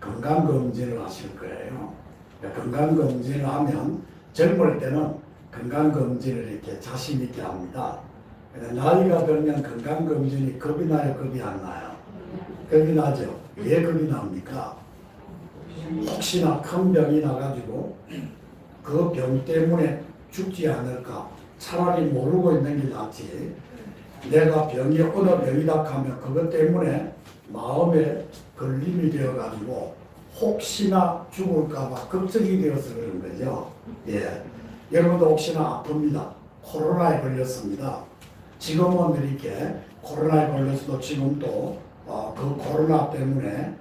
건강검진을 하실 거예요. 건강검진을 하면 젊을 때는 건강검진을 이렇게 자신 있게 합니다. 나이가 들면 건강검진이 겁이 나요, 겁이 안 나요? 겁이 나죠. 왜 겁이 납니까? 혹시나 큰 병이 나가지고 그 병 때문에 죽지 않을까? 차라리 모르고 있는 게 낫지. 내가 병이 어느 병이다 하면 그것 때문에 마음에 걸림이 되어가지고 혹시나 죽을까봐 걱정이 되어서 그런 거죠. 예, 여러분도 혹시나 아픕니다. 코로나에 걸렸습니다. 지금은 이렇게 코로나에 걸려서도 지금도 그 코로나 때문에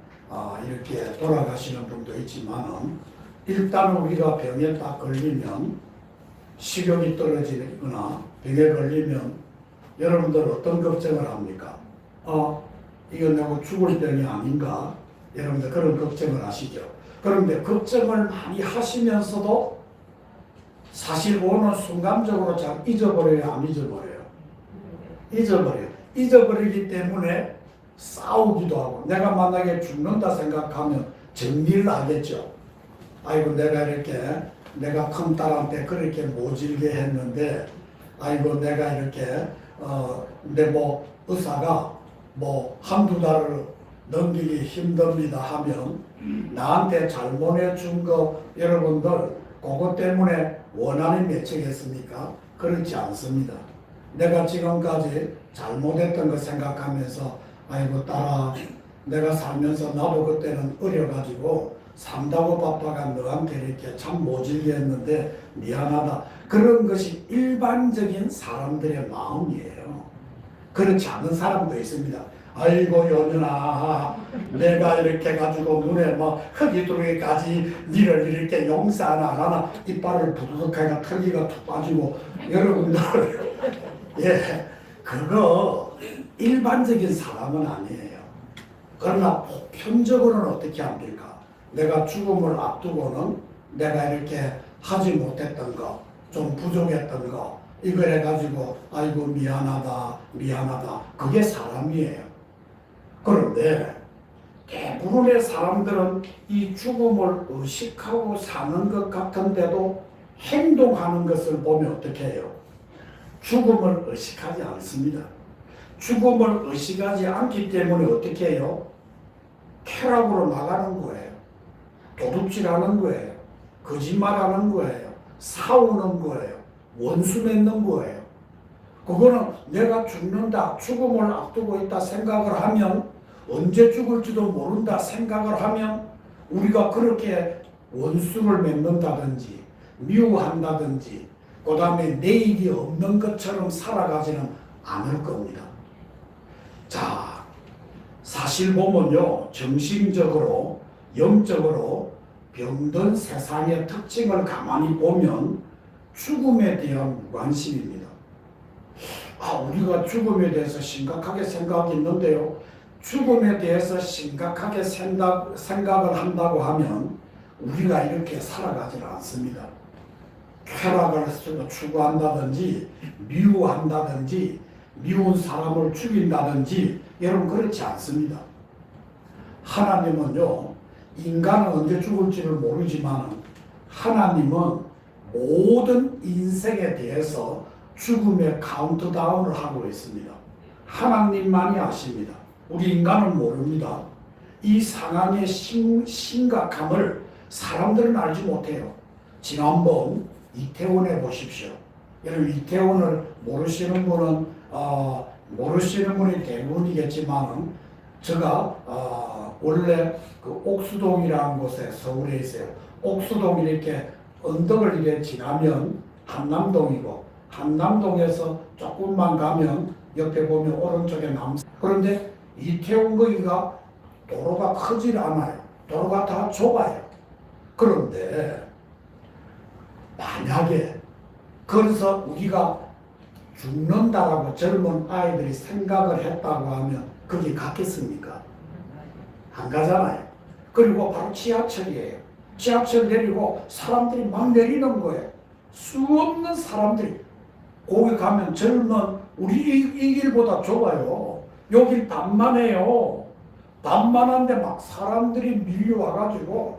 이렇게 돌아가시는 분도 있지만은 일단 우리가 병에 딱 걸리면 식욕이 떨어지거나 병에 걸리면 여러분들 어떤 걱정을 합니까? 이거 내가 죽을 병이 아닌가? 여러분들 그런 걱정을 하시죠. 그런데 걱정을 많이 하시면서도 사실 오는 순간적으로 잘 잊어버려요, 안 잊어버려요? 잊어버려요. 잊어버리기 때문에 싸우기도 하고, 내가 만약에 죽는다 생각하면 정리를 하겠죠. 아이고 내가 이렇게 내가 큰 딸한테 그렇게 모질게 했는데 아이고 내가 이렇게 근데 뭐 의사가 뭐 한두 달을 넘기기 힘듭니다 하면 나한테 잘못해 준 거 여러분들 그것 때문에 원한이 맺히겠습니까? 그렇지 않습니다. 내가 지금까지 잘못했던 거 생각하면서 아이고 딸아 내가 살면서 나도 그때는 어려가지고 산다고 바빠가 너한테 이렇게 참 모질게 했는데 미안하다. 그런 것이 일반적인 사람들의 마음이에요. 그렇지 않은 사람도 있습니다. 아이고 연연아 내가 이렇게 가지고 눈에 막 흙이 들어오기까지 니를 이렇게 용서하나 안 하나 이빨을 부드덕하게 털기가 툭 빠지고 여러분들 예 그거 일반적인 사람은 아니에요. 그러나 보편적으로는 어떻게 합니까? 내가 죽음을 앞두고는 내가 이렇게 하지 못했던 거, 좀 부족했던 거, 이걸 해가지고 아이고 미안하다, 미안하다. 그게 사람이에요. 그런데 대부분의 사람들은 이 죽음을 의식하고 사는 것 같은데도 행동하는 것을 보면 어떻게 해요? 죽음을 의식하지 않습니다. 죽음을 의식하지 않기 때문에 어떻게 해요? 쾌락으로 나가는 거예요. 도둑질하는 거예요. 거짓말하는 거예요. 사오는 거예요. 원수 맺는 거예요. 그거는 내가 죽는다, 죽음을 앞두고 있다 생각을 하면 언제 죽을지도 모른다 생각을 하면 우리가 그렇게 원수를 맺는다든지 미워한다든지 그 다음에 내일이 없는 것처럼 살아가지는 않을 겁니다. 자, 사실 보면요, 정신적으로 영적으로 병든 세상의 특징을 가만히 보면 죽음에 대한 무관심입니다. 우리가 죽음에 대해서 심각하게 생각이 있는데요. 죽음에 대해서 심각하게 생각을 한다고 하면 우리가 이렇게 살아가지 않습니다. 쾌락을 추구한다든지 미워한다든지 미운 사람을 죽인다든지 여러분 그렇지 않습니다. 하나님은요. 인간은 언제 죽을지를 모르지만 하나님은 모든 인생에 대해서 죽음의 카운트다운을 하고 있습니다. 하나님만이 아십니다. 우리 인간은 모릅니다. 이 상황의 심각함을 사람들은 알지 못해요. 지난번 이태원에 보십시오. 여러분 이태원을 모르시는 분은 모르시는 분이 대부분이겠지만 제가 원래 그 옥수동이라는 곳에 서울에 있어요. 옥수동 이렇게 언덕을 이렇게 지나면 한남동이고 한남동에서 조금만 가면 옆에 보면 오른쪽에 그런데 이태원 거기가 도로가 크질 않아요. 도로가 다 좁아요. 그런데 만약에 그래서 우리가 죽는다라고 젊은 아이들이 생각을 했다고 하면 거기 갔겠습니까? 안 가잖아요. 그리고 바로 지하철이에요. 지하철 내리고 사람들이 막 내리는 거예요. 수없는 사람들이. 거기 가면 젊은 우리 이 길보다 좁아요. 여기 반만 해요. 밤만한데 막 사람들이 밀려와가지고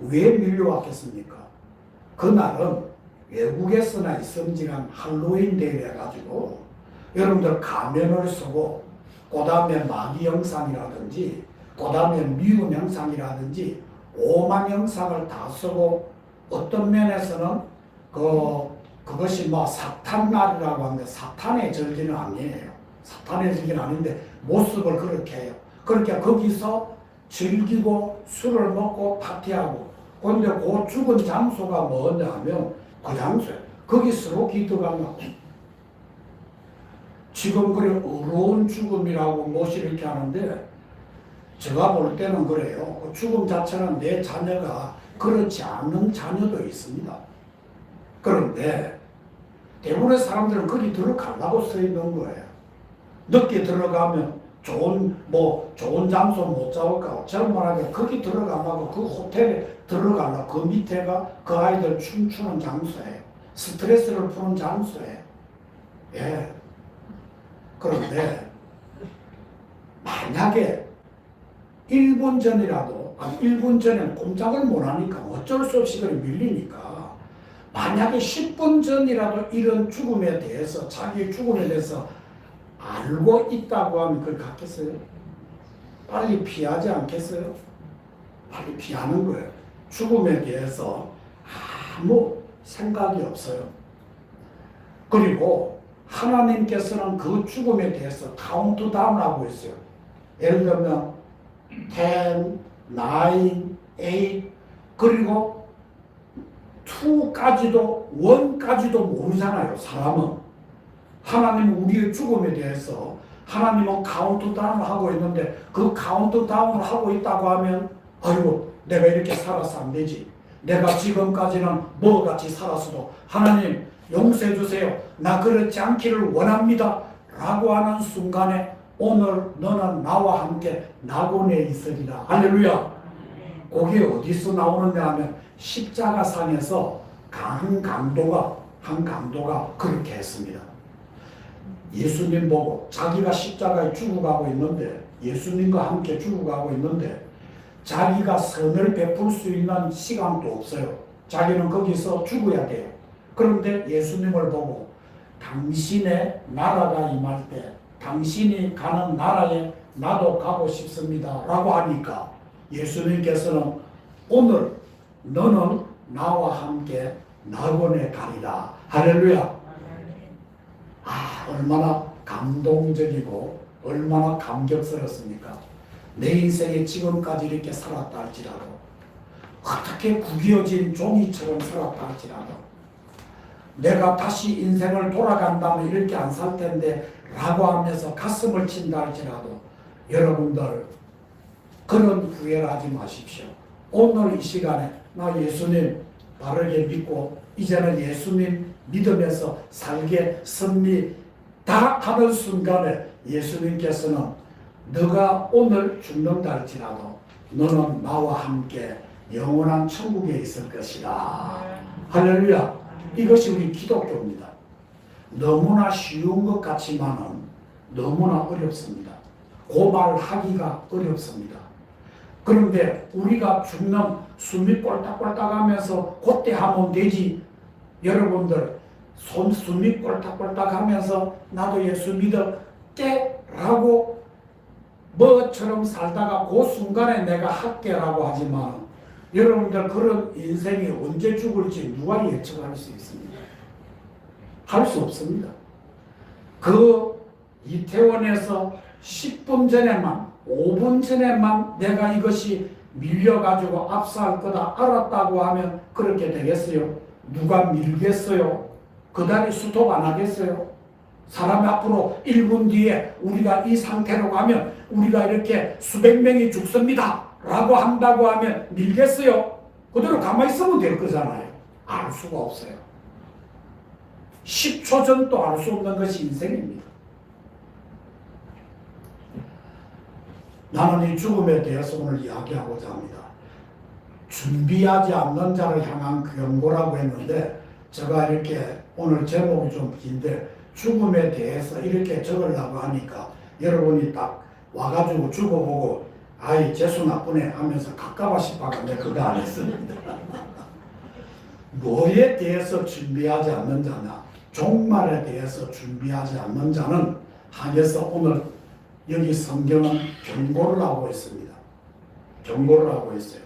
왜 밀려왔겠습니까? 그날은 외국에서나 있음직한 할로윈 데이래 가지고 여러분들 가면을 쓰고 그 다음에 마귀 영상이라든지 그 다음에 미운 영상이라든지 오만 영상을 다 쓰고 어떤 면에서는 그것이 뭐 사탄날이라고 하는데 사탄의 절기는 아니에요. 사탄의 절기는 아닌데 모습을 그렇게 해요. 그렇게 거기서 즐기고 술을 먹고 파티하고 그런데 그 죽은 장소가 뭐냐 하면 그 장소에 거기 서로 기도하면 지금 그래 어려운 죽음이라고 못이 이렇게 하는데 제가 볼 때는 그래요. 그 죽음 자체는 내 자녀가 그렇지 않은 자녀도 있습니다. 그런데 대부분의 사람들은 거기 들어가려고 써 있는 거예요. 늦게 들어가면 좋은 장소 못 잡을까? 젊은하게 거기 들어가려고 그 호텔에 들어가려고 그 밑에가 그 아이들 춤추는 장소예요. 스트레스를 푸는 장소예요. 예. 그런데 만약에 1분 전이라도 1분 전에 꼼짝을 못하니까 어쩔 수 없이 그래 밀리니까 만약에 10분 전이라도 이런 죽음에 대해서 자기의 죽음에 대해서 알고 있다고 하면 그걸 갖겠어요? 빨리 피하지 않겠어요? 빨리 피하는 거예요. 죽음에 대해서 아무 생각이 없어요. 그리고 하나님께서는 그 죽음에 대해서 카운트다운 하고 있어요. 예를 들면 10, 9, 8 그리고 2까지도 1까지도 모르잖아요. 사람은. 하나님은 우리의 죽음에 대해서 하나님은 카운트다운을 하고 있는데 그 카운트다운을 하고 있다고 하면 아이고 내가 이렇게 살아서 안 되지. 내가 지금까지는 뭐같이 살았어도 하나님 용서해 주세요. 나 그렇지 않기를 원합니다. 라고 하는 순간에 오늘 너는 나와 함께 낙원에 있으리라. 할렐루야. 그게 어디서 나오느냐 하면 십자가상에서 한 강도가 그렇게 했습니다. 예수님 보고 자기가 십자가에 죽어가고 있는데 예수님과 함께 죽어가고 있는데 자기가 선을 베풀 수 있는 시간도 없어요. 자기는 거기서 죽어야 돼요. 그런데 예수님을 보고 당신의 나라가 임할 때 당신이 가는 나라에 나도 가고 싶습니다 라고 하니까 예수님께서는 오늘 너는 나와 함께 낙원에 가리라. 할렐루야. 얼마나 감동적이고 얼마나 감격스럽습니까? 내 인생에 지금까지 이렇게 살았다 할지라도 어떻게 구겨진 종이처럼 살았다 할지라도 내가 다시 인생을 돌아간다면 이렇게 안 살 텐데 라고 하면서 가슴을 친다 할지라도 여러분들 그런 후회를 하지 마십시오. 오늘 이 시간에 나 예수님 바르게 믿고 이제는 예수님 믿으면서 살겠습니다 하는 순간에 예수님께서는 너가 오늘 죽는다 할지라도 너는 나와 함께 영원한 천국에 있을 것이다. 할렐루야. 이것이 우리 기독교입니다. 너무나 쉬운 것 같지만은 너무나 어렵습니다. 그 말 하기가 어렵습니다. 그런데 우리가 죽는 숨이 꼴딱꼴딱 하면서 그때 하면 되지. 여러분들 숨이 꼴딱꼴딱 하면서 나도 예수 믿을게 라고 뭐처럼 살다가 그 순간에 내가 할게라고 하지만 여러분들 그런 인생이 언제 죽을지 누가 예측할 수 있습니까? 할 수 없습니다. 그 이태원에서 10분 전에만 5분 전에만 내가 이것이 밀려가지고 압사할 거다 알았다고 하면 그렇게 되겠어요? 누가 밀겠어요? 그다음에 스톱 안 하겠어요? 사람 앞으로 1분 뒤에 우리가 이 상태로 가면 우리가 이렇게 수백 명이 죽습니다 라고 한다고 하면 밀겠어요? 그대로 가만히 있으면 될 거잖아요. 알 수가 없어요. 10초 전도 알 수 없는 것이 인생입니다. 나는 이 죽음에 대해서 오늘 이야기하고자 합니다. 준비하지 않는 자를 향한 경고라고 했는데 제가 이렇게 오늘 제목이 좀 긴데 죽음에 대해서 이렇게 적으려고 하니까 여러분이 딱 와가지고 죽어보고 아이 재수 나쁘네 하면서 가까워 싶어가 내가 그거 안 했습니다. 뭐에 대해서 준비하지 않는 자냐, 종말에 대해서 준비하지 않는 자는 하면서 오늘 여기 성경은 경고를 하고 있습니다. 경고를 하고 있어요.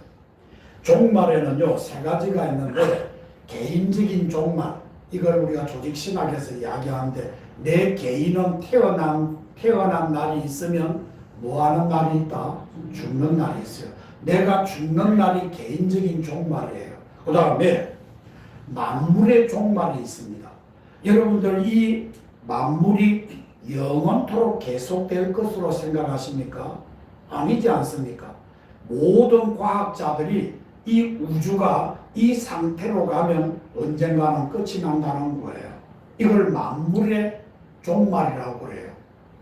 종말에는요 세 가지가 있는데, 개인적인 종말, 이걸 우리가 조직신학에서 이야기하는데, 내 개인은 태어난 날이 있으면 뭐하는 날이 있다? 죽는 날이 있어요. 내가 죽는 날이 개인적인 종말이에요. 그 다음에 만물의 종말이 있습니다. 여러분들 이 만물이 영원토록 계속될 것으로 생각하십니까? 아니지 않습니까? 모든 과학자들이 이 우주가 이 상태로 가면 언젠가는 끝이 난다는 거예요. 이걸 만물의 종말이라고 그래요.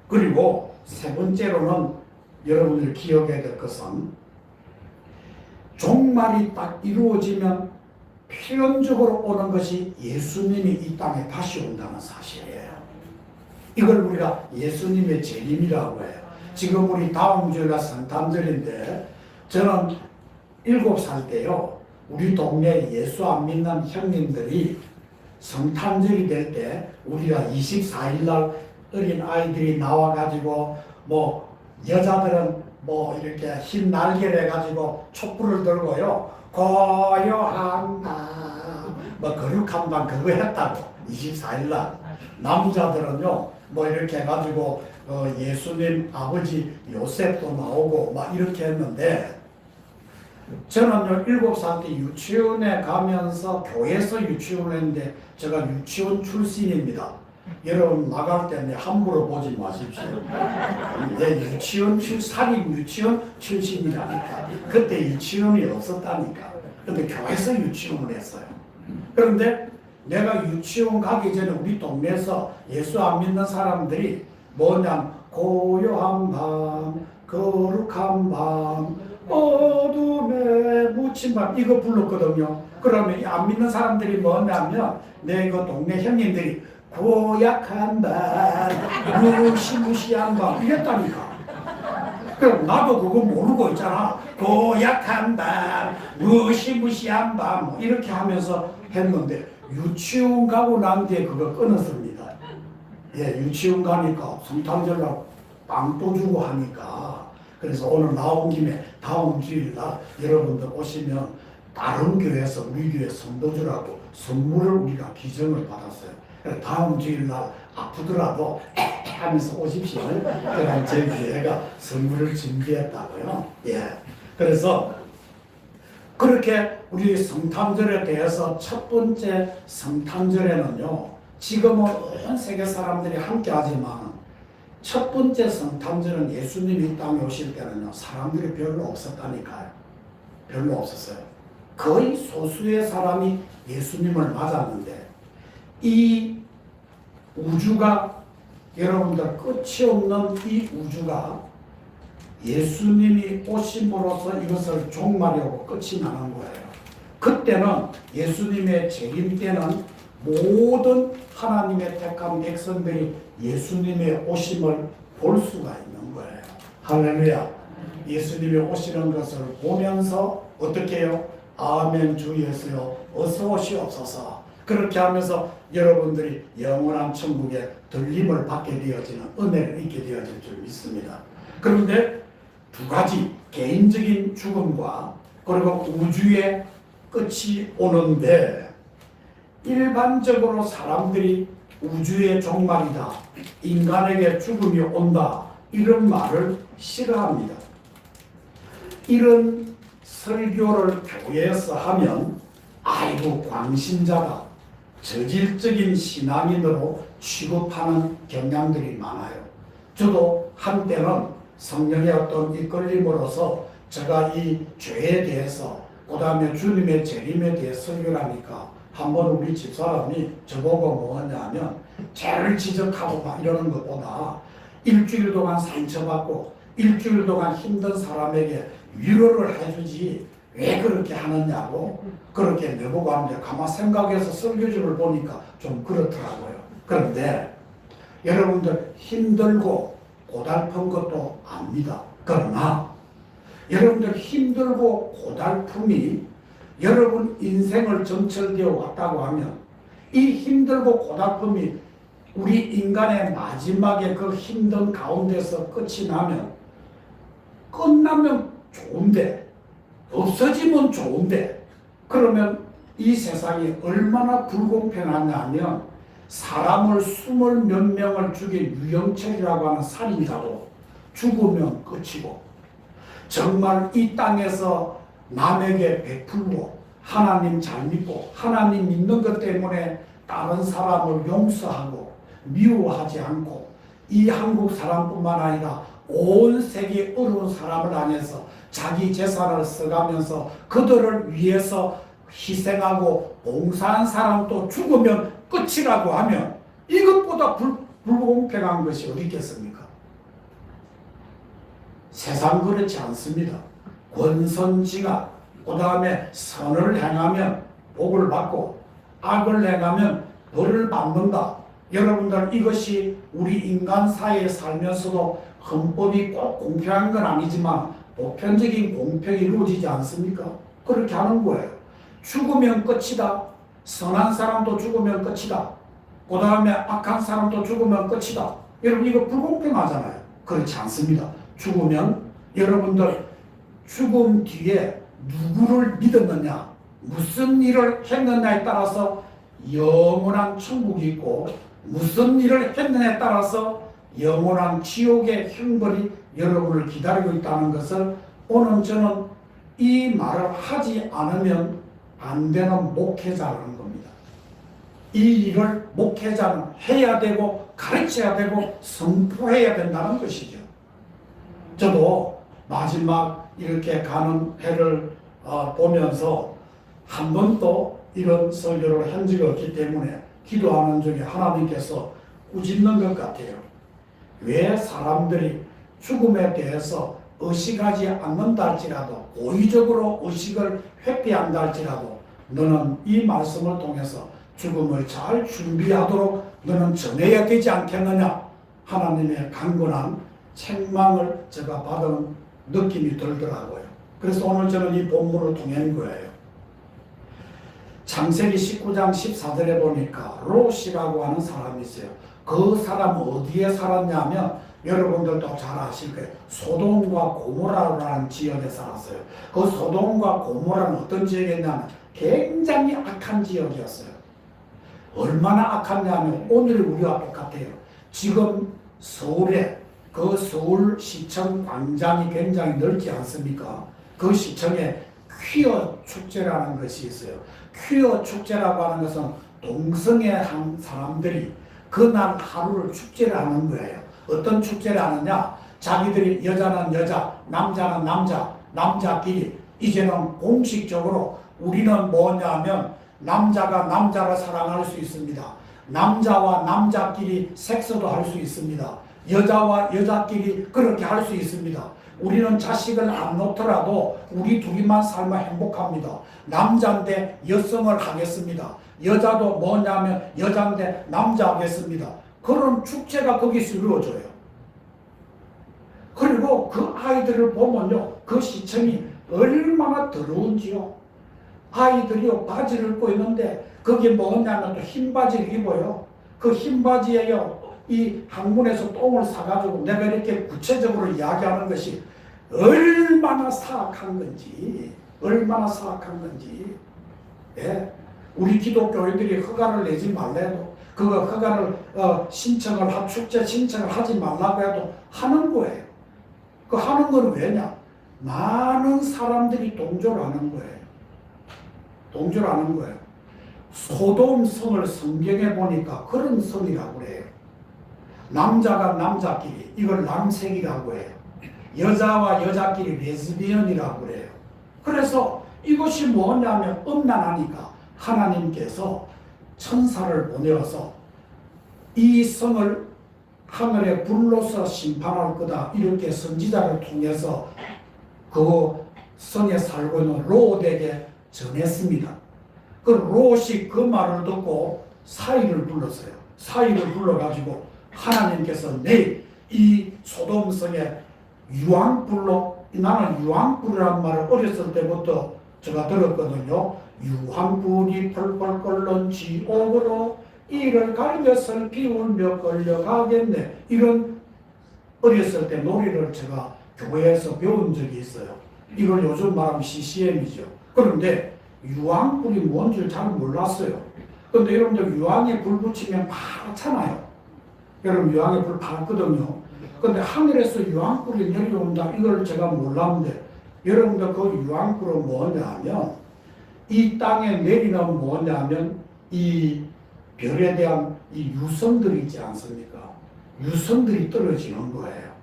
그리고 세 번째로는 여러분들 기억해야 될 것은, 종말이 딱 이루어지면 필연적으로 오는 것이 예수님이 이 땅에 다시 온다는 사실이에요. 이걸 우리가 예수님의 재림이라고 해요. 지금 우리 다음 주가 성탄절인데, 저는 7살 때요 우리 동네 예수 안 믿는 형님들이 성탄절이 될 때 우리가 24일날 어린 아이들이 나와가지고 뭐 여자들은 뭐 이렇게 흰 날개를 해가지고 촛불을 들고요 고요한 밤뭐 거룩한 밤 그거 했다고. 24일날 남자들은요 뭐 이렇게 해가지고 예수님 아버지 요셉도 나오고 막 이렇게 했는데, 저는요 7살 때 유치원에 가면서 교회에서 유치원을 했는데, 제가 유치원 출신입니다. 여러분 나갈 때 함부로 보지 마십시오. 내 사립 유치원 출신이라니까. 그때 유치원이 없었다니까. 근데 교회에서 유치원을 했어요. 그런데 내가 유치원 가기 전에 우리 동네에서 예수 안 믿는 사람들이 뭐냐, 고요한 밤, 거룩한 밤, 어둠에 묻힌 밤, 이거 불렀거든요. 그러면 안 믿는 사람들이 뭐냐면, 내 그 동네 형님들이 고약한 밤, 무시무시한 밤 이랬다니까. 그럼 나도 그거 모르고 있잖아. 고약한 밤, 무시무시한 밤 뭐 이렇게 하면서 했는데, 유치원 가고 난 뒤에 그거 끊었습니다. 예, 유치원 가니까 성탄절날 빵도 주고 하니까. 그래서 오늘 나온 김에 다음 주일날 여러분들 오시면 다른 교회에서 우리 교회 성도주라고 선물을 우리가 기증을 받았어요. 그래서 다음 주일날 아프더라도 하면서 오십시오. 그럼 저희 교회가 선물을 준비했다고요. 예. 그래서 그렇게 우리 성탄절에 대해서 첫 번째 성탄절에는요, 지금은 온 세계 사람들이 함께 하지만 첫 번째 성탄절은 예수님이 이 땅에 오실 때는요 사람들이 별로 없었다니까요. 별로 없었어요. 거의 소수의 사람이 예수님을 맞았는데, 이 우주가, 여러분들 끝이 없는 이 우주가 예수님이 오심으로써 이것을 종말이 오고 끝이 나는 거예요. 그때는 예수님의 재림 때는 모든 하나님의 택한 백성들이 예수님의 오심을 볼 수가 있는 거예요. 할렐루야. 예수님이 오시는 것을 보면서 어떻게 해요? 아멘 주 예수여 어서 오시옵소서. 그렇게 하면서 여러분들이 영원한 천국에 들림을 받게 되어지는 은혜를 입게 되어질 줄 믿습니다. 그런데 두 가지, 개인적인 죽음과 그리고 우주의 끝이 오는데, 일반적으로 사람들이 우주의 종말이다, 인간에게 죽음이 온다, 이런 말을 싫어합니다. 이런 설교를 교회에서 하면 아이고 광신자다, 저질적인 신앙인으로 취급하는 경향들이 많아요. 저도 한때는 성령의 어떤 이끌림으로서 제가 이 죄에 대해서, 그 다음에 주님의 재림에 대해 설교를 하니까 한번 우리 집사람이 저보고 뭐하냐면, 죄를 지적하고 막 이러는 것보다 일주일 동안 상처받고 일주일 동안 힘든 사람에게 위로를 해주지 왜 그렇게 하느냐고 그렇게 내보고 하는데, 가만 생각해서 설교집을 보니까 좀 그렇더라고요. 그런데 여러분들 힘들고 고달픈 것도 압니다. 그러나 여러분들 힘들고 고달픔이 여러분 인생을 점철되어 왔다고 하면 이 힘들고 고달픔이 우리 인간의 마지막에 그 힘든 가운데서 끝이 나면 끝나면 좋은데 없어지면 좋은데 그러면 이 세상이 얼마나 불공평하냐면 사람을 20몇 명을 죽인 유영철이라고 하는 살인자도 죽으면 끝이고 정말 이 땅에서 남에게 베풀고 하나님 잘 믿고 하나님 믿는 것 때문에 다른 사람을 용서하고 미워하지 않고 이 한국 사람뿐만 아니라 온 세계 어려운 사람을 향해서 자기 재산을 써가면서 그들을 위해서 희생하고 봉사한 사람도 죽으면 끝이라고 하면 이것보다 불공평한 것이 어디 있겠습니까? 세상 그렇지 않습니다. 권선징악, 그 다음에 선을 행하면 복을 받고 악을 행하면 벌을 받는다. 여러분들 이것이 우리 인간 사회에 살면서도 헌법이 꼭 공평한 건 아니지만 보편적인 공평이 이루어지지 않습니까? 그렇게 하는 거예요. 죽으면 끝이다. 선한 사람도 죽으면 끝이다. 그 다음에 악한 사람도 죽으면 끝이다. 여러분 이거 불공평하잖아요. 그렇지 않습니다. 죽으면 여러분들 죽음 뒤에 누구를 믿었느냐 무슨 일을 했느냐에 따라서 영원한 천국이 있고 무슨 일을 했느냐에 따라서 영원한 지옥의 형벌이 여러분을 기다리고 있다는 것을 오늘 저는 이 말을 하지 않으면 안 되는 목회자라는 겁니다. 이 일을 목회자는 해야 되고 가르쳐야 되고 선포해야 된다는 것이죠. 저도 마지막 이렇게 가는 해를 보면서 한 번도 이런 설교를 한 적이 없기 때문에 기도하는 중에 하나님께서 꾸짖는 것 같아요. 왜 사람들이 죽음에 대해서 의식하지 않는다 할지라도 고의적으로 의식을 회피한다 할지라도 너는 이 말씀을 통해서 죽음을 잘 준비하도록 너는 전해야 되지 않겠느냐 하나님의 강건한 책망을 제가 받은 느낌이 들더라고요. 그래서 오늘 저는 이 본문을 통한 거예요. 창세기 19장 14절에 보니까 롯이라고 하는 사람이 있어요. 그 사람은 어디에 살았냐면 여러분들도 잘 아실 거예요. 소돔과 고모라라는 지역에 살았어요. 그 소돔과 고모라는 어떤 지역이었냐면 굉장히 악한 지역이었어요. 얼마나 악하냐면 오늘 우리와 똑같아요. 지금 서울에 그 서울시청 광장이 굉장히 넓지 않습니까? 그 시청에 퀴어 축제라는 것이 있어요. 퀴어 축제라고 하는 것은 동성애 한 사람들이 그날 하루를 축제를 하는 거예요. 어떤 축제를 하느냐? 자기들이 여자는 여자, 남자는 남자, 남자끼리 이제는 공식적으로 우리는 뭐냐면 남자가 남자를 사랑할 수 있습니다. 남자와 남자끼리 섹스도 할 수 있습니다. 여자와 여자끼리 그렇게 할 수 있습니다. 우리는 자식을 안 놓더라도 우리 둘이만 살면 행복합니다. 남자인데 여성을 하겠습니다. 여자도 뭐냐면 여자인데 남자 하겠습니다. 그런 축제가 거기서 이루어져요. 그리고 그 아이들을 보면요, 그 시청이 얼마나 더러운지요. 아이들이요 바지를 입고 있는데 그게 뭐냐면 또 흰 바지를 입어요. 그 흰 바지에요 이 학문에서 똥을 사가지고 내가 이렇게 구체적으로 이야기하는 것이 얼마나 사악한 건지 얼마나 사악한 건지. 예? 우리 기독교인들이 허가를 내지 말래도 그거 허가를 축제 신청을 하지 말라고 해도 하는 거예요. 그 하는 건 왜냐? 많은 사람들이 동조를 하는 거예요. 동조를 하는 거예요. 소돔 성을 성경에 보니까 그런 성이라고 그래요. 남자가 남자끼리 이걸 남색이라고 해요. 여자와 여자끼리 레즈비언이라고 그래요. 그래서 이것이 뭐냐면 음란하니까 하나님께서 천사를 보내어서 이 성을 하늘의 불로서 심판할 거다 이렇게 선지자를 통해서 그 성에 살고 있는 롯에게 전했습니다. 그 롯이 그 말을 듣고 사이를 불렀어요. 사이를 불러가지고 하나님께서 내일 이 소돔성에 유황불로 나는 유황불이라는 말을 어렸을 때부터 제가 들었거든요. 유황불이 펄펄 끓는 지옥으로 이를 갈며서 비울며 끌려가겠네. 이런 어렸을 때 놀이를 제가 교회에서 배운 적이 있어요. 이걸 요즘 말하면 CCM이죠. 그런데 유황불이 뭔지 잘 몰랐어요. 그런데 여러분들 유황에 불 붙이면 파랗잖아요. 여러분 유황에 불 파랗거든요. 그런데 하늘에서 유황불이 내려온다 이걸 제가 몰랐는데 여러분들 그 유황불은 뭐냐면 이 땅에 내리는 뭐냐면 이 별에 대한 이 유성들이 있지 않습니까? 유성들이 떨어지는 거예요.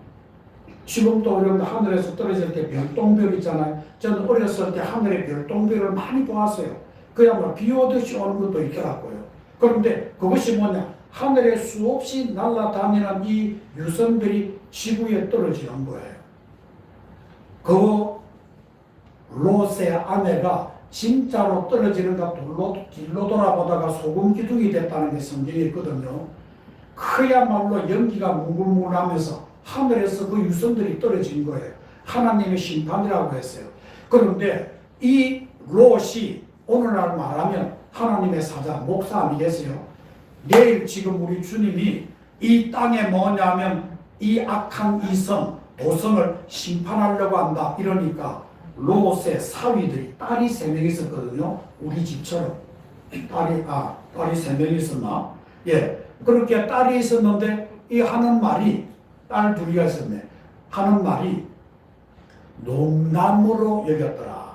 지금도 여러분들 하늘에서 떨어질 때 별똥별 있잖아요. 저는 어렸을 때 하늘에 별똥별을 많이 보았어요. 그야말로 비 오듯이 오는 것도 있더라고요. 그런데 그것이 뭐냐? 하늘에 수없이 날아다니는 이 유성들이 지구에 떨어지는 거예요. 그 롯의 아내가 진짜로 떨어지는가 길로 돌아보다가 소금 기둥이 됐다는 게 성경에 있거든요. 그야말로 연기가 뭉글뭉글하면서 하늘에서 그 유성들이 떨어진 거예요. 하나님의 심판이라고 했어요. 그런데 이 롯이 오늘날 말하면 하나님의 사자, 목사 아니겠어요? 내일 지금 우리 주님이 이 땅에 뭐냐면 이 악한 이성, 도성을 심판하려고 한다. 이러니까 롯의 사위들이 딸이 3명 있었거든요. 우리 집처럼. 딸이 3명 있었나? 예. 그렇게 딸이 있었는데 이 하는 말이 딸 둘이가 있었네. 하는 말이 농담으로 여겼더라.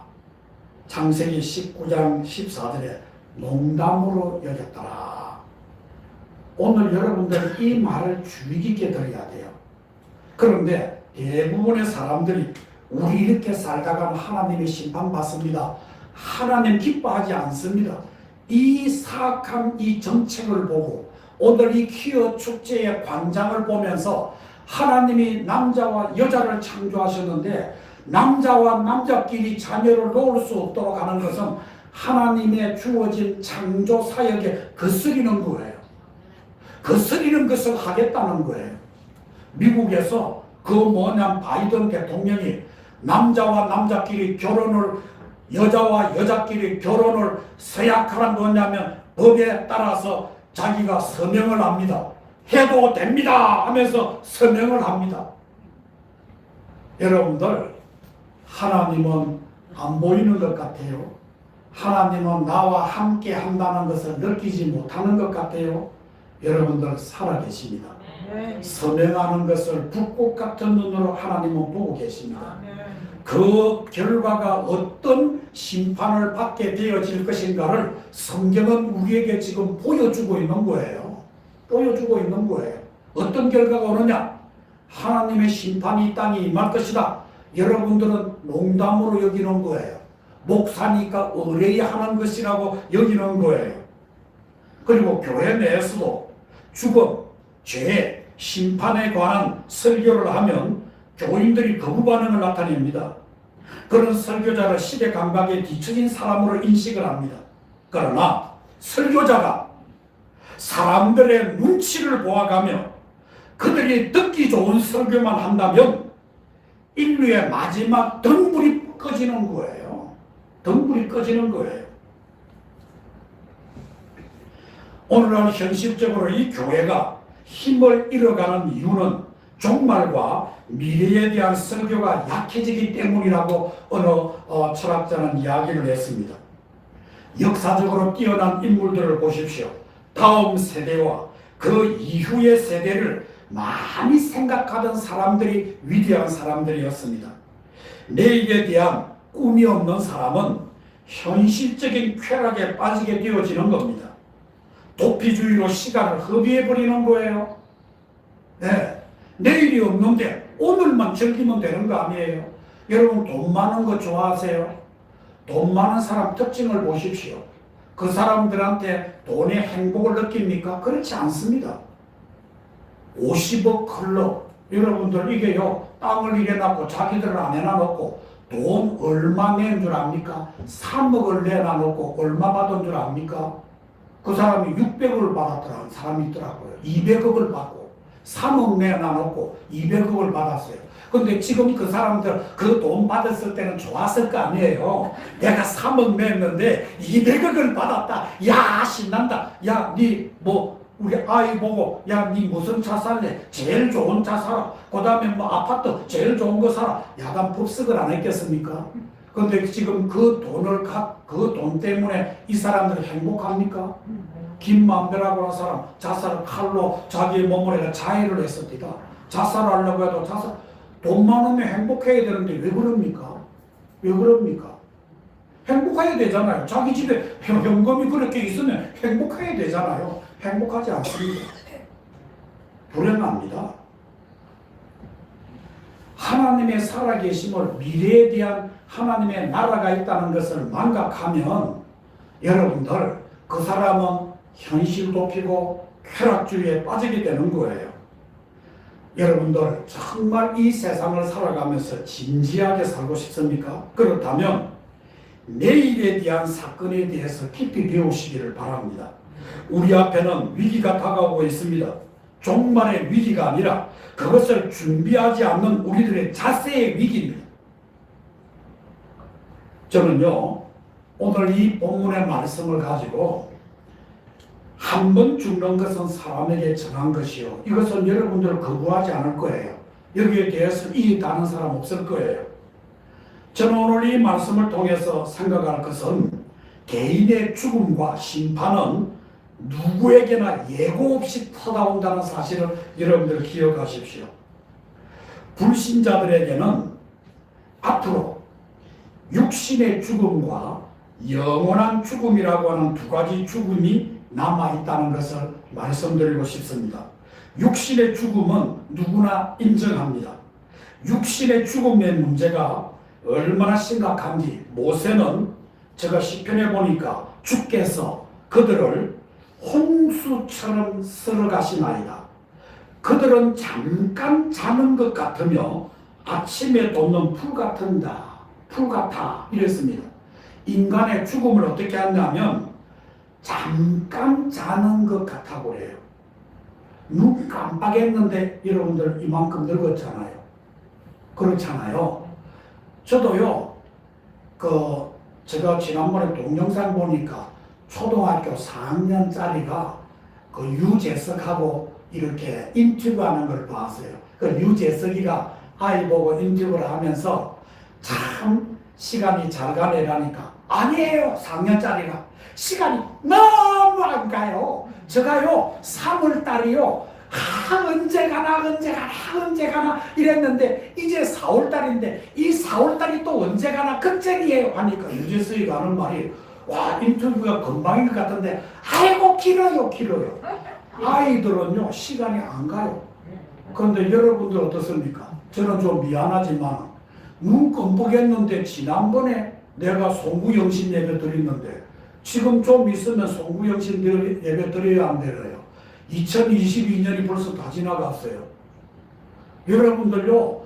창세기 19장 14절에 농담으로 여겼더라. 오늘 여러분들은 이 말을 주의 깊게 들어야 돼요. 그런데 대부분의 사람들이 우리 이렇게 살다가 하나님의 심판받습니다. 하나님 기뻐하지 않습니다. 이 사악한 이 정책을 보고 오늘 이 퀴어 축제의 광장을 보면서 하나님이 남자와 여자를 창조하셨는데 남자와 남자끼리 자녀를 놓을 수 없도록 하는 것은 하나님의 주어진 창조 사역에 거스리는 거예요. 거스리는 것을 하겠다는 거예요. 미국에서 바이든 대통령이 남자와 남자끼리 결혼을 여자와 여자끼리 결혼을 서약하란 뭐냐면 법에 따라서 자기가 서명을 합니다. 해도 됩니다 하면서 서명을 합니다. 여러분들 하나님은 안 보이는 것 같아요. 하나님은 나와 함께 한다는 것을 느끼지 못하는 것 같아요. 여러분들 살아계십니다. 서명하는 것을 불꽃 같은 눈으로 하나님은 보고 계십니다. 그 결과가 어떤 심판을 받게 되어질 것인가를 성경은 우리에게 지금 보여주고 있는 거예요. 보여주고 있는 거예요. 어떤 결과가 오느냐? 하나님의 심판이 이 땅에 임할 것이다. 여러분들은 농담으로 여기는 거예요. 목사니까 의뢰하는 것이라고 여기는 거예요. 그리고 교회 내에서도 죽음, 죄, 심판에 관한 설교를 하면 교인들이 거부 반응을 나타냅니다. 그런 설교자를 시대 감각에 뒤처진 사람으로 인식을 합니다. 그러나 설교자가 사람들의 눈치를 보아가며 그들이 듣기 좋은 설교만 한다면 인류의 마지막 등불이 꺼지는 거예요. 등불이 꺼지는 거예요. 오늘날 현실적으로 이 교회가 힘을 잃어가는 이유는 종말과 미래에 대한 설교가 약해지기 때문이라고 어느 철학자는 이야기를 했습니다. 역사적으로 뛰어난 인물들을 보십시오. 다음 세대와 그 이후의 세대를 많이 생각하던 사람들이 위대한 사람들이었습니다. 내일에 대한 꿈이 없는 사람은 현실적인 쾌락에 빠지게 되어지는 겁니다. 도피주의로 시간을 허비해버리는 거예요. 네. 내일이 없는데 오늘만 즐기면 되는 거 아니에요? 여러분 돈 많은 거 좋아하세요? 돈 많은 사람 특징을 보십시오. 그 사람들한테 돈의 행복을 느낍니까? 그렇지 않습니다. 50억 클럽 여러분들 이게요 땅을 이래놓고 자기들을 안 해놔놓고 돈 얼마 낸 줄 압니까? 3억을 내놔놓고 얼마 받은 줄 압니까? 그 사람이 600억을 받았더라는 사람이 있더라고요. 200억을 받고 3억 내놔놓고 200억을 받았어요. 근데 지금 그 사람들 그 돈 받았을 때는 좋았을 거 아니에요. 내가 3억 냈는데 200억을 받았다. 야, 신난다. 야, 니 뭐 우리 아이 보고 야, 니 무슨 차 살래? 제일 좋은 차 사라. 그 다음에 뭐 아파트 제일 좋은 거 사라. 야간 법석을 안 했겠습니까? 근데 지금 그 돈 때문에 이 사람들이 행복합니까? 김만배라고 하는 사람 자살을 칼로 자기의 몸을 자해를 했습니다. 자살하려고 해도 돈 많으면 행복해야 되는데 왜 그럽니까? 왜 그럽니까? 행복해야 되잖아요. 자기 집에 현금이 그렇게 있으면 행복해야 되잖아요. 행복하지 않습니다. 불행합니다. 하나님의 살아계심을, 미래에 대한 하나님의 나라가 있다는 것을 망각하면 여러분들 그 사람은 현실 도피고 쾌락주의에 빠지게 되는 거예요. 여러분들 정말 이 세상을 살아가면서 진지하게 살고 싶습니까? 그렇다면 내일에 대한 사건에 대해서 깊이 배우시기를 바랍니다. 우리 앞에는 위기가 다가오고 있습니다. 종말의 위기가 아니라 그것을 준비하지 않는 우리들의 자세의 위기입니다. 저는요, 오늘 이 본문의 말씀을 가지고 한 번 죽는 것은 사람에게 정한 것이요, 이것은 여러분들 거부하지 않을 거예요. 여기에 대해서 이해하는 사람 없을 거예요. 저는 오늘 이 말씀을 통해서 생각할 것은 개인의 죽음과 심판은 누구에게나 예고 없이 터다온다는 사실을 여러분들 기억하십시오. 불신자들에게는 앞으로 육신의 죽음과 영원한 죽음이라고 하는 두 가지 죽음이 남아있다는 것을 말씀드리고 싶습니다. 육신의 죽음은 누구나 인정합니다. 육신의 죽음의 문제가 얼마나 심각한지 모세는 제가 시편에 보니까 주께서 그들을 홍수처럼 쓸어가시나이다. 그들은 잠깐 자는 것 같으며 아침에 돋는 풀 같아 이랬습니다. 인간의 죽음을 어떻게 하냐면 잠깐 자는 것 같다고 그래요. 눈 깜빡했는데 여러분들 이만큼 늙었잖아요. 그렇잖아요. 저도요, 제가 지난번에 동영상 보니까 초등학교 4학년짜리가 그 유재석하고 이렇게 인터뷰하는 걸 봤어요. 그 유재석이가 아이 보고 인터뷰를 하면서 참 시간이 잘 가네라니까, 아니에요, 4학년짜리가 시간이 너무 안 가요. 제가요 3월달이요 언제 가나 이랬는데 이제 4월달인데 이 4월달이 또 언제 가나 걱정이에요 하니까 유재석이가 하는 말이, 와, 인터뷰가 금방인 것 같은데 아이고 길어요. 아이들은요 시간이 안 가요. 그런데 여러분들 어떻습니까? 저는 좀 미안하지만 눈 끔뻑했는데 지난번에 내가 송구영신 예배 드렸는데 지금 좀 있으면 송구영신 예배 드려야 안 되나요? 2022년이 벌써 다 지나갔어요. 여러분들요,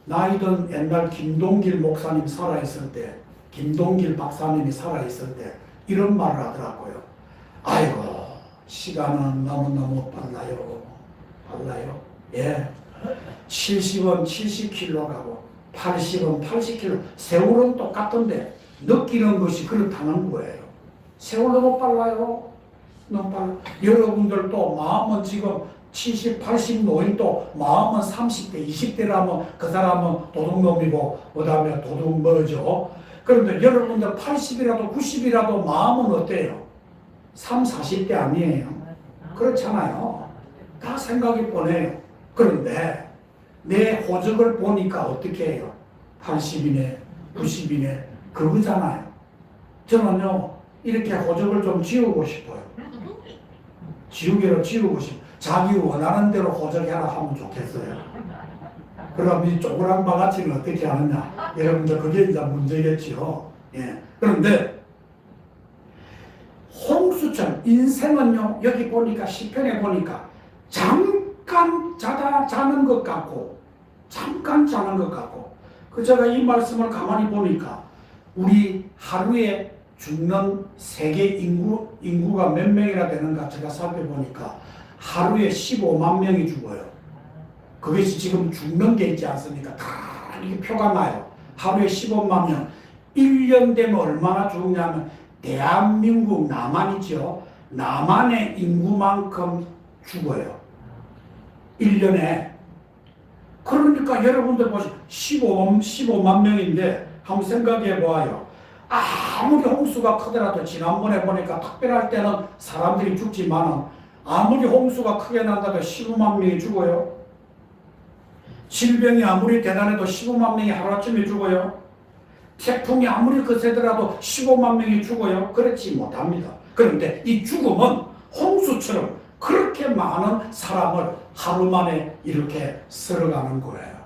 나이든 옛날 김동길 목사님 살아있을 때, 김동길 박사님이 살아있을 때 이런 말을 하더라고요. 아이고, 시간은 너무너무 빨라요. 예, 70은 70km 가고 80은 80km. 세월은 똑같은데 느끼는 것이 그렇다는 거예요. 세월 너무 빨라요. 너무 빨라. 여러분들도 마음은 지금 70, 80 노인도 마음은 30대, 20대라면 그 사람은 도둑놈이고 그 다음에 도둑 뭐죠? 그런데 여러분들 80이라도 90이라도 마음은 어때요? 3, 40대 아니에요. 그렇잖아요. 다 생각이 뻔해요. 그런데 내 호적을 보니까 어떻게 해요? 80이네, 90이네, 그거잖아요. 저는요, 이렇게 호적을 좀 지우고 싶어요. 지우고 싶어요. 자기 원하는 대로 호적해라 하면 좋겠어요. 그럼 이 쪼그란 바가지는 어떻게 하느냐? 여러분들 그게 이제 문제겠지요. 예. 그런데 홍수처럼 인생은요, 여기 보니까 시편에 보니까 잠깐 자는 것 같고 제가 이 말씀을 가만히 보니까 우리 하루에 죽는 세계 인구가 몇 명이나 되는가 제가 살펴보니까 하루에 15만 명이 죽어요. 그것이 지금 죽는 게 있지 않습니까? 다 이렇게 표가 나요. 하루에 15만 명. 1년 되면 얼마나 죽냐면 대한민국 남한이죠. 남한의 인구만큼 죽어요. 1년에. 그러니까 여러분들 보시 15만 명인데 한번 생각해 보아요. 아무리 홍수가 크더라도 지난번에 보니까 특별할 때는 사람들이 죽지만 아무리 홍수가 크게 난다고 15만 명이 죽어요. 질병이 아무리 대단해도 15만 명이 하루아침에 죽어요. 태풍이 아무리 거세더라도 15만 명이 죽어요. 그렇지 못합니다. 그런데 이 죽음은 홍수처럼 그렇게 많은 사람을 하루 만에 이렇게 쓸어가는 거예요.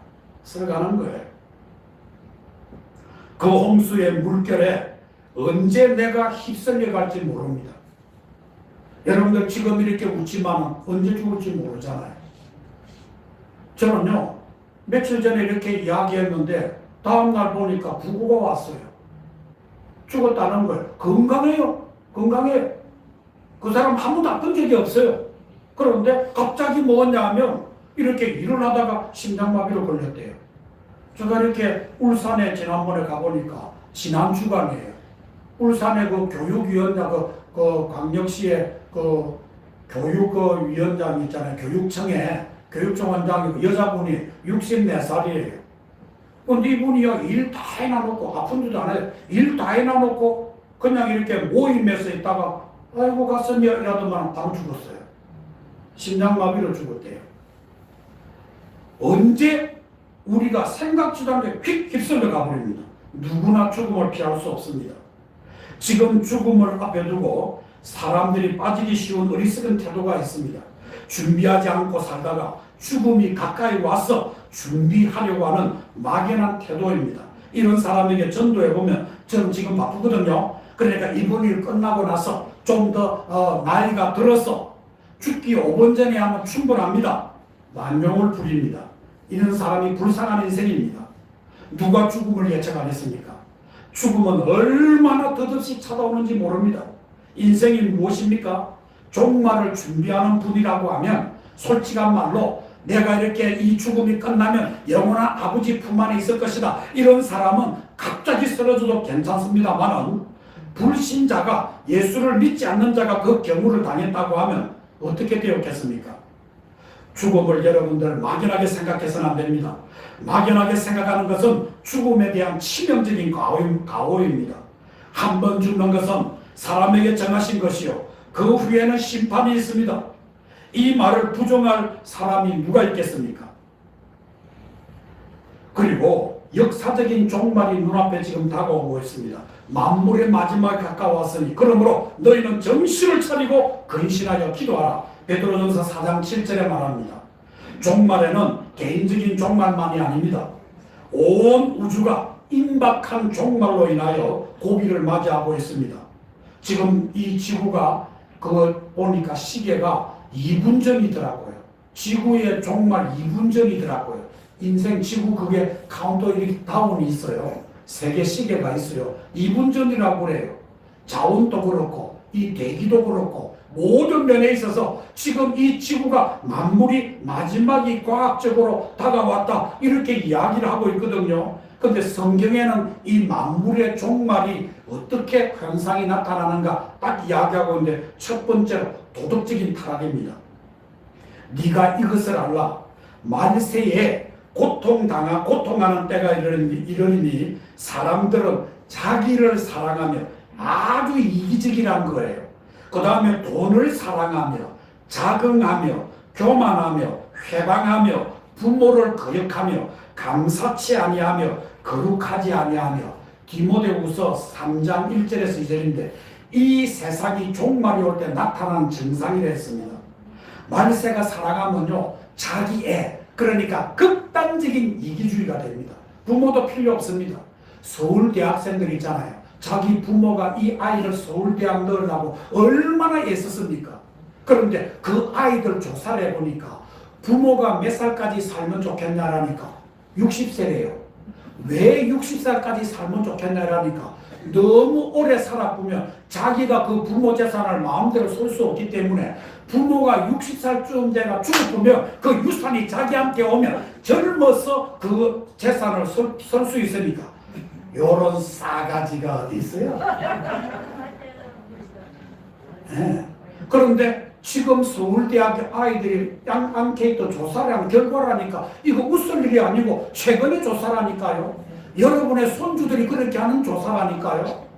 쓸어가는 거예요. 그 홍수의 물결에 언제 내가 휩쓸려 갈지 모릅니다. 여러분들 지금 이렇게 웃지만 언제 죽을지 모르잖아요. 저는요, 며칠 전에 이렇게 이야기했는데 다음날 보니까 부고가 왔어요. 죽었다는 거예요. 건강해요. 건강해요. 그 사람 아무도 아픈 적이 없어요. 그런데 갑자기 뭐냐 하면 이렇게 일을 하다가 심장마비로 걸렸대요. 제가 이렇게 울산에 지난번에 가보니까 지난 주간이에요. 울산에 그 교육위원장, 그 광역시의 그 교육위원장 있잖아요. 교육청에 교육청원장이고 여자분이 64살이에요. 근데 이분이요, 일 다 해놔놓고, 아픈 데도 안 해요. 일 다 해놔놓고, 그냥 이렇게 모임에서 있다가, 아이고, 가슴이 이라더만 바로 죽었어요. 심장마비로 죽었대요. 언제 우리가 생각지도 않게 휙 휩쓸려 가버립니다. 누구나 죽음을 피할 수 없습니다. 지금 죽음을 앞에 두고 사람들이 빠지기 쉬운 어리석은 태도가 있습니다. 준비하지 않고 살다가 죽음이 가까이 와서 준비하려고 하는 막연한 태도입니다. 이런 사람에게 전도해보면 저는 지금 바쁘거든요. 그러니까 이번 일 끝나고 나서 좀 더 나이가 들어서 죽기 5분 전에 하면 충분합니다. 만용을 부립니다. 이런 사람이 불쌍한 인생입니다. 누가 죽음을 예측하겠습니까? 죽음은 얼마나 덧없이 찾아오는지 모릅니다. 인생이 무엇입니까? 종말을 준비하는 분이라고 하면 솔직한 말로 내가 이렇게 이 죽음이 끝나면 영원한 아버지 품 안에 있을 것이다. 이런 사람은 갑자기 쓰러져도 괜찮습니다만은 불신자가 예수를 믿지 않는 자가 그 경우를 당했다고 하면 어떻게 되었겠습니까? 죽음을 여러분들 막연하게 생각해서는 안 됩니다. 막연하게 생각하는 것은 죽음에 대한 치명적인 가오입니다. 한 번 죽는 것은 사람에게 정하신 것이요. 그 후에는 심판이 있습니다. 이 말을 부정할 사람이 누가 있겠습니까? 그리고 역사적인 종말이 눈앞에 지금 다가오고 있습니다. 만물의 마지막에 가까웠으니 그러므로 너희는 정신을 차리고 근신하여 기도하라. 베드로전서 4장 7절에 말합니다. 종말에는 개인적인 종말만이 아닙니다. 온 우주가 임박한 종말로 인하여 고비를 맞이하고 있습니다. 지금 이 지구가 보니까 시계가 2분 전이더라고요. 지구의 종말 2분 전이더라고요. 인생 지구 그게 카운트다운이 있어요. 세계 시계가 있어요. 2분 전이라고 그래요. 자원도 그렇고 이 대기도 그렇고 모든 면에 있어서 지금 이 지구가 만물이 마지막이 과학적으로 다가왔다 이렇게 이야기를 하고 있거든요. 근데 성경에는 이 만물의 종말이 어떻게 현상이 나타나는가 딱 이야기하고 있는데 첫 번째로 도덕적인 타락입니다. 네가 이것을 알라. 만세에 고통하는 때가 이르니 사람들은 자기를 사랑하며 아주 이기적이란 거예요. 그 다음에 돈을 사랑하며 자긍하며 교만하며 회방하며 부모를 거역하며 감사치 아니하며 거룩하지 아니하며 디모데후서 3장 1절에서 2절인데 이 세상이 종말이 올 때 나타난 증상이라 했습니다. 말세가 살아가면요 자기 애 그러니까 극단적인 이기주의가 됩니다. 부모도 필요 없습니다. 서울대학생들 있잖아요. 자기 부모가 이 아이를 서울대학 넣으려고 얼마나 애썼습니까? 그런데 그 아이들 조사를 해보니까 부모가 몇 살까지 살면 좋겠냐라니까 60세래요. 왜 60살까지 살면 좋겠냐라니까 너무 오래 살아보면 자기가 그 부모 재산을 마음대로 쓸 수 없기 때문에 부모가 60살쯤 돼가 죽어보면 그 유산이 자기한테 오면 젊어서 그 재산을 쓸 수 있으니까 요런 싸가지가 어디 있어요? 네. 그런데 지금 서울대학교 아이들이 앙케이트 조사를 한 결과라니까 이거 웃을 일이 아니고 최근에 조사라니까요. 여러분의 손주들이 그렇게 하는 조사라니까요.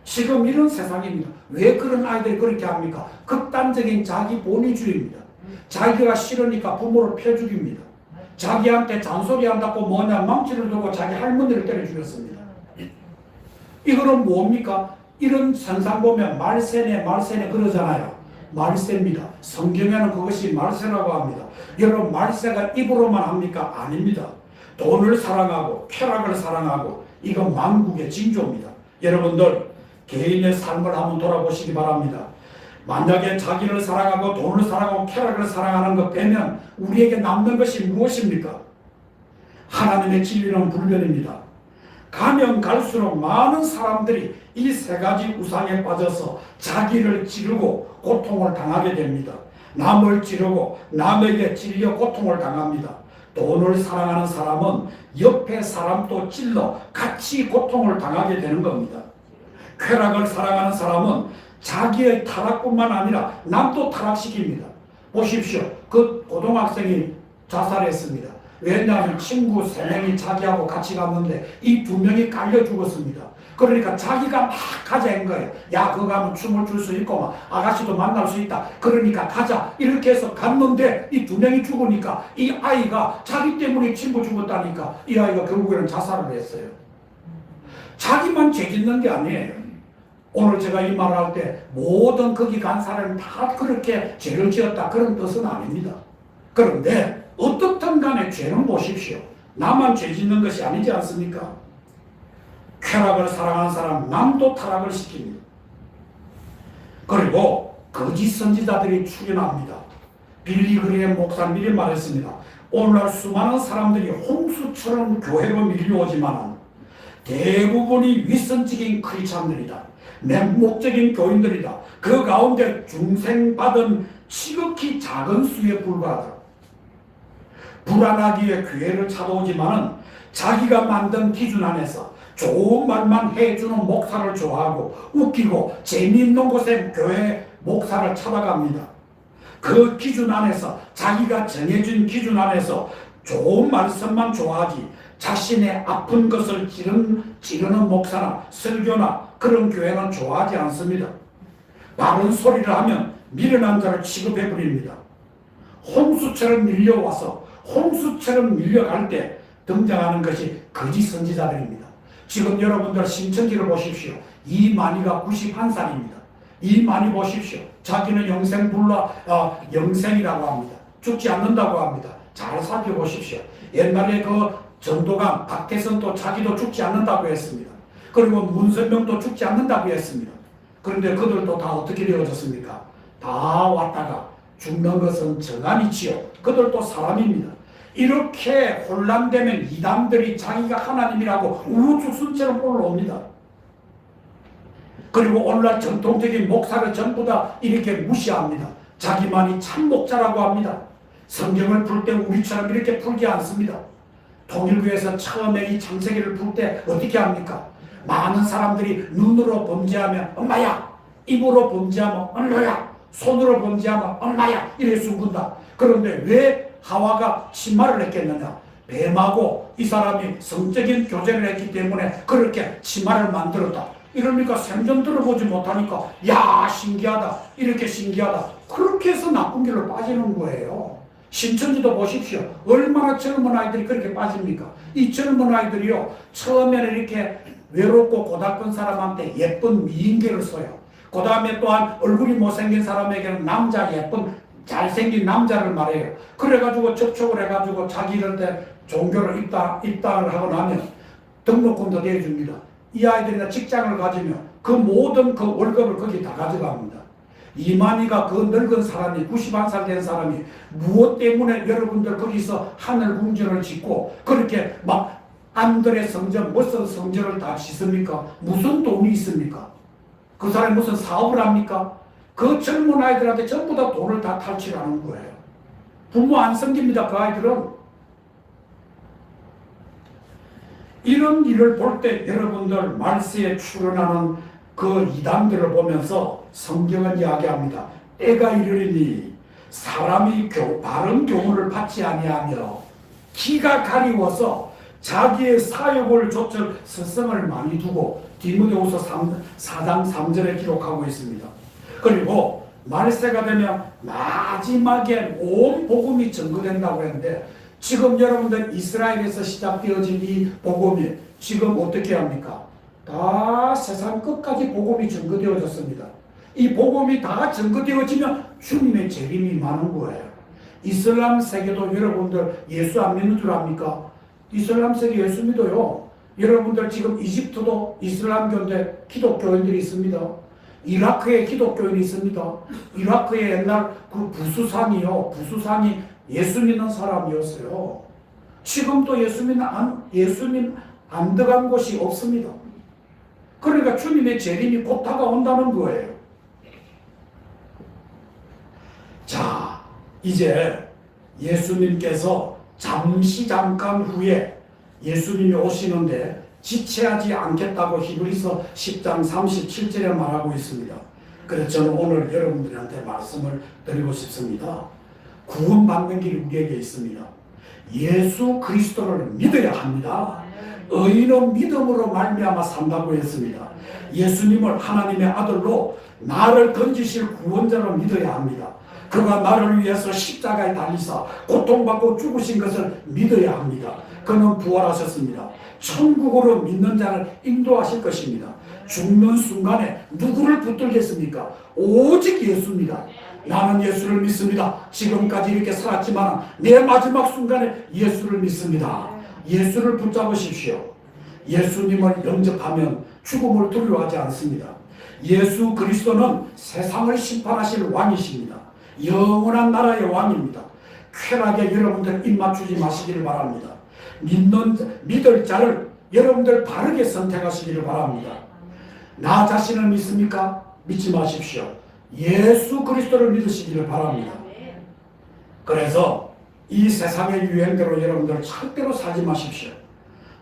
지금 이런 세상입니다. 왜 그런 아이들이 그렇게 합니까? 극단적인 자기 본위주의입니다. 자기가 싫으니까 부모를 패 죽입니다. 자기한테 잔소리한다고 뭐냐 망치를 들고 자기 할머니를 때려 죽였습니다. 이거는 뭡니까? 이런 현상 보면 말세네 그러잖아요. 말세입니다. 성경에는 그것이 말세라고 합니다. 여러분 말세가 입으로만 합니까? 아닙니다. 돈을 사랑하고 쾌락을 사랑하고 이건 만국의 징조입니다. 여러분들 개인의 삶을 한번 돌아보시기 바랍니다. 만약에 자기를 사랑하고 돈을 사랑하고 쾌락을 사랑하는 것 빼면 우리에게 남는 것이 무엇입니까? 하나님의 진리는 불변입니다. 가면 갈수록 많은 사람들이 이 세 가지 우상에 빠져서 자기를 찌르고 고통을 당하게 됩니다. 남을 찌르고 남에게 찔려 고통을 당합니다. 돈을 사랑하는 사람은 옆에 사람도 찔러 같이 고통을 당하게 되는 겁니다. 쾌락을 사랑하는 사람은 자기의 타락뿐만 아니라 남도 타락시킵니다. 보십시오. 그 고등학생이 자살했습니다. 왜냐하면 친구 3명이 자기하고 같이 갔는데 이 2명이 깔려 죽었습니다. 그러니까 자기가 막 가자는 거예요. 야, 그거 가면 춤을 출 수 있고 막 아가씨도 만날 수 있다. 그러니까 가자. 이렇게 해서 갔는데 이 2명이 죽으니까 이 아이가 자기 때문에 친구 죽었다니까 이 아이가 결국에는 자살을 했어요. 자기만 죄 짓는 게 아니에요. 오늘 제가 이 말을 할 때 모든 거기 간 사람이 다 그렇게 죄를 지었다 그런 뜻은 아닙니다. 그런데 어떻든 간에 죄는 보십시오. 나만 죄 짓는 것이 아니지 않습니까? 쾌락을 사랑하는 사람 남도 타락을 시킵니다. 그리고 거짓 선지자들이 출현합니다. 빌리 그레이엄 목사 미리 말했습니다. 오늘날 수많은 사람들이 홍수처럼 교회로 밀려오지만 대부분이 위선적인 크리스찬들이다. 맹목적인 교인들이다. 그 가운데 중생받은 지극히 작은 수에 불과하다. 불안하기에 교회를 찾아오지만은 자기가 만든 기준 안에서 좋은 말만 해주는 목사를 좋아하고 웃기고 재미있는 곳에 교회 목사를 찾아갑니다. 그 기준 안에서 자기가 정해준 기준 안에서 좋은 말씀만 좋아하지 자신의 아픈 것을 찌르는 목사나 설교나 그런 교회는 좋아하지 않습니다. 바른 소리를 하면 미련한 자를 취급해버립니다. 홍수처럼 밀려와서 홍수처럼 밀려갈 때 등장하는 것이 거짓 선지자들입니다. 지금 여러분들 신천지를 보십시오. 이만희가 91살입니다. 이만희 보십시오. 자기는 영생이라고 합니다. 죽지 않는다고 합니다. 잘 살펴보십시오. 옛날에 그 전도관 박태선도 자기도 죽지 않는다고 했습니다. 그리고 문선명도 죽지 않는다고 했습니다. 그런데 그들도 다 어떻게 되어졌습니까? 다 왔다가 죽는 것은 정한이지요. 그들도 사람입니다. 이렇게 혼란되면 이단들이 자기가 하나님이라고 우후죽순처럼 올라옵니다. 그리고 오늘날 전통적인 목사를 전부 다 이렇게 무시합니다. 자기만이 참 목자라고 합니다. 성경을 풀 때 우리처럼 이렇게 풀지 않습니다. 통일교에서 처음에 이 창세기를 풀 때 어떻게 합니까? 많은 사람들이 눈으로 범죄하면 엄마야, 입으로 범죄하면 엄마야, 손으로 범죄하면 엄마야 이래 숨긴다. 그런데 왜 하와가 치마를 했겠느냐? 뱀하고 이 사람이 성적인 교제를 했기 때문에 그렇게 치마를 만들었다. 이러니까 생전 들어보지 못하니까 야 신기하다, 이렇게 신기하다, 그렇게 해서 나쁜 길로 빠지는 거예요. 신천지도 보십시오. 얼마나 젊은 아이들이 그렇게 빠집니까? 이 젊은 아이들이요 처음에는 이렇게 외롭고 고달픈 사람한테 예쁜 미인계를 써요. 그 다음에 또한 얼굴이 못생긴 사람에게는 남자 예쁜 잘생긴 남자를 말해요. 그래가지고 접촉을 해가지고 자기한테 종교를 입당을 하고 나면 등록금도 내줍니다. 이 아이들이나 직장을 가지면 그 모든 그 월급을 거기 다 가져갑니다. 이만희가 그 늙은 사람이 91살 된 사람이 무엇 때문에 여러분들 거기서 하늘 궁전을 짓고 그렇게 막 안드레 성전, 무슨 성전을 다 짓습니까? 무슨 돈이 있습니까? 그 사람이 무슨 사업을 합니까? 그 젊은 아이들한테 전부 다 돈을 다 탈취하는 거예요. 부모 안 섬깁니다. 그 아이들은. 이런 일을 볼 때 여러분들 말세에 출현하는 그 이단들을 보면서 성경은 이야기합니다. 때가 이르리니 사람이 바른 교훈을 받지 아니하며 기가 가리워서 자기의 사욕을 좇을 스승을 많이 두고 디모데후서 4장 3절에 기록하고 있습니다. 그리고 말세가 되면 마지막에 온 복음이 전거된다고 했는데 지금 여러분들 이스라엘에서 시작되어진 이 복음이 지금 어떻게 합니까? 다 세상 끝까지 복음이 전거되어졌습니다. 이 복음이 다 전거되어지면 주님의 재림이 많은 거예요. 이슬람 세계도 여러분들 예수 안 믿는 줄 압니까? 이슬람 세계 예수 믿어요. 여러분들 지금 이집트도 이슬람교인데 기독교인들이 있습니다. 이라크에 기독교인이 있습니다. 이라크에 옛날 그 부수상이요. 부수상이 예수 믿는 사람이었어요. 지금도 예수님 안 들어간 곳이 없습니다. 그러니까 주님의 재림이 곧 다가온다는 거예요. 자, 이제 예수님께서 잠깐 후에 예수님이 오시는데 지체하지 않겠다고 히브리서 10장 37절에 말하고 있습니다. 그래서 저는 오늘 여러분들한테 말씀을 드리고 싶습니다. 구원받는 길이 우리에게 있습니다. 예수 그리스도를 믿어야 합니다. 의인은 믿음으로 말미암아 산다고 했습니다. 예수님을 하나님의 아들로 나를 건지실 구원자로 믿어야 합니다. 그가 나를 위해서 십자가에 달리사 고통받고 죽으신 것을 믿어야 합니다. 그는 부활하셨습니다. 천국으로 믿는 자를 인도하실 것입니다. 죽는 순간에 누구를 붙들겠습니까? 오직 예수입니다. 나는 예수를 믿습니다. 지금까지 이렇게 살았지만 내 마지막 순간에 예수를 믿습니다. 예수를 붙잡으십시오. 예수님을 영접하면 죽음을 두려워하지 않습니다. 예수 그리스도는 세상을 심판하실 왕이십니다. 영원한 나라의 왕입니다. 쾌락에 여러분들 입맞추지 마시기를 바랍니다. 믿을 자를 여러분들 바르게 선택하시기를 바랍니다. 나 자신을 믿습니까? 믿지 마십시오. 예수 그리스도를 믿으시기를 바랍니다. 그래서 이 세상의 유행대로 여러분들 절대로 살지 마십시오.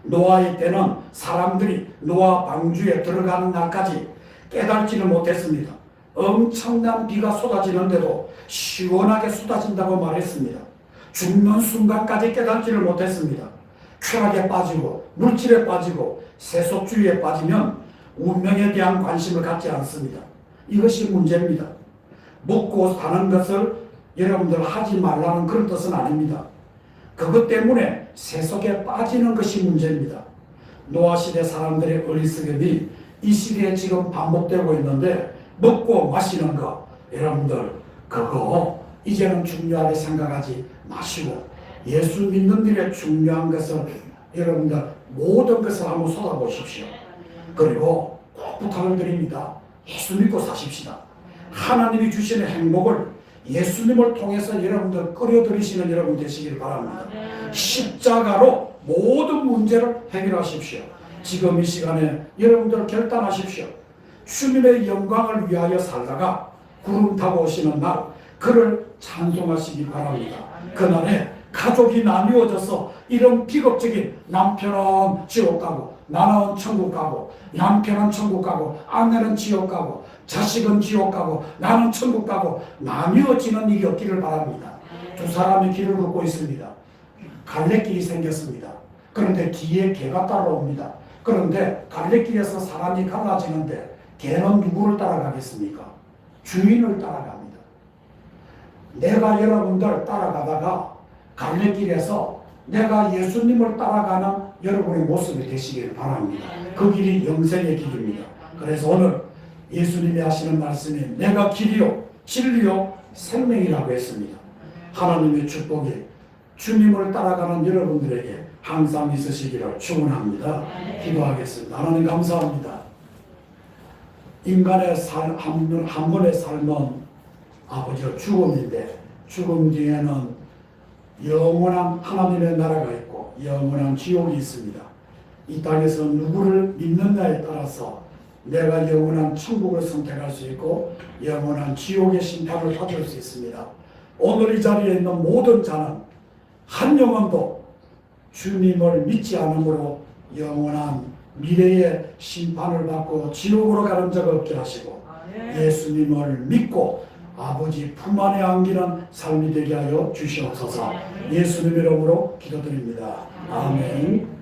노아의 때는 사람들이 노아 방주에 들어가는 날까지 깨닫지를 못했습니다. 엄청난 비가 쏟아지는데도 시원하게 쏟아진다고 말했습니다. 죽는 순간까지 깨닫지를 못했습니다. 쾌락에 빠지고 물질에 빠지고 세속주의에 빠지면 운명에 대한 관심을 갖지 않습니다. 이것이 문제입니다. 먹고 사는 것을 여러분들 하지 말라는 그런 뜻은 아닙니다. 그것 때문에 세속에 빠지는 것이 문제입니다. 노아 시대 사람들의 어리석음이 이 시대에 지금 반복되고 있는데 먹고 마시는 거 여러분들 그거 이제는 중요하게 생각하지 마시고 예수 믿는 일에 중요한 것을 여러분들 모든 것을 한번 쏟아보십시오. 그리고 꼭 부탁을 드립니다. 예수 믿고 사십시다. 하나님이 주시는 행복을 예수님을 통해서 여러분들 끌어들이시는 여러분 되시길 바랍니다. 십자가로 모든 문제를 해결하십시오. 지금 이 시간에 여러분들 결단하십시오. 주님의 영광을 위하여 살다가 구름 타고 오시는 날 그를 찬송하시기 바랍니다. 그날에 가족이 나뉘어져서 이런 비극적인 남편은 지옥 가고 나는 천국 가고 남편은 천국 가고 아내는 지옥 가고 자식은 지옥 가고 나는 천국 가고 나뉘어지는 일이 없기를 바랍니다. 두 사람이 길을 걷고 있습니다. 갈래길이 생겼습니다. 그런데 뒤에 개가 따라옵니다. 그런데 갈래길에서 사람이 갈라지는데 개는 누구를 따라가겠습니까? 주인을 따라갑니다. 내가 여러분들 따라가다가 갈래길에서 내가 예수님을 따라가는 여러분의 모습이 되시길 바랍니다. 그 길이 영생의 길입니다. 그래서 오늘 예수님이 하시는 말씀이 내가 길이요 진리요 생명이라고 했습니다. 하나님의 축복이 주님을 따라가는 여러분들에게 항상 있으시기를 축원합니다. 기도하겠습니다. 하나님 감사합니다. 인간의 한 번의 삶은 아버지가 죽음인데 죽음 뒤에는 영원한 하나님의 나라가 있고 영원한 지옥이 있습니다. 이 땅에서 누구를 믿느냐에 따라서 내가 영원한 천국을 선택할 수 있고 영원한 지옥의 심판을 받을 수 있습니다. 오늘 이 자리에 있는 모든 자는 한 영혼도 주님을 믿지 않으므로 영원한 미래의 심판을 받고 지옥으로 가는 적 없게 하시고 예수님을 믿고 아버지 품 안에 안기는 삶이 되게 하여 주시옵소서. 예수님 이름으로 기도드립니다. 아멘.